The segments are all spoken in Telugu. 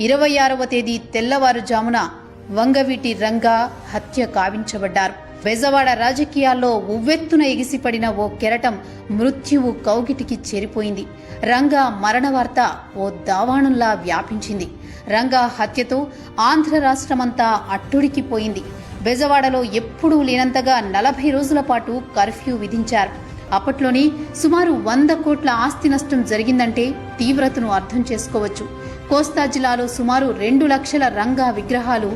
26వ తేదీ తెల్లవారుజామున వంగవీటి రంగా హత్య కావించబడ్డారు. బెజవాడ రాజకీయాల్లో ఉవ్వెత్తున ఎగిసిపడిన ఓ కెరటం మృత్యువు కౌగిటికి చేరిపోయింది. రంగా మరణ వార్త ఓ దావాణంలా వ్యాపించింది. రంగా హత్యతో ఆంధ్ర రాష్ట్రమంతా అట్టుడికిపోయింది. బెజవాడలో ఎప్పుడూ లేనంతగా 40 రోజుల పాటు కర్ఫ్యూ విధించారు. అప్పట్లోనే సుమారు 100 కోట్ల ఆస్తి నష్టం జరిగిందంటే తీవ్రతను అర్థం చేసుకోవచ్చు. కోస్తా జిల్లాలో సుమారు 2 లక్షల రంగా విగ్రహాలు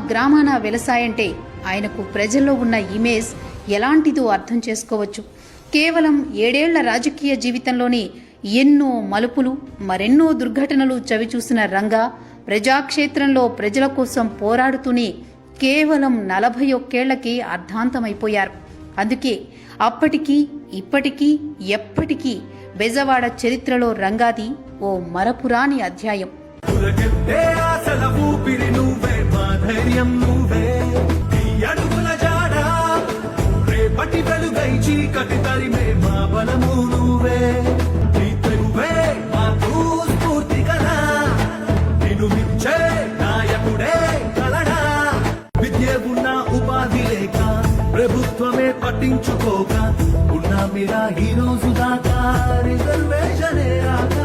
గ్రామాన వెలసాయంటే ఆయనకు ప్రజల్లో ఉన్న ఇమేజ్ ఎలాంటిదో అర్థం చేసుకోవచ్చు. కేవలం 7 ఏళ్ల రాజకీయ జీవితంలోనే ఎన్నో మలుపులు, మరెన్నో దుర్ఘటనలు చవిచూసిన రంగా ప్రజాక్షేత్రంలో ప్రజల కోసం పోరాడుతూనే కేవలం 41 ఏళ్లకే అర్ధాంతమైపోయారు. అందుకే అప్పటికీ ఇప్పటికీ ఎప్పటికీ బెజవాడ చరిత్రలో రంగాది ఓ మరపురాని అధ్యాయం. ప్రభుత్వమే పట్టించుకోక ఉన్న మీరా ఈ రోజు దాకా రిజర్వేషనే రాక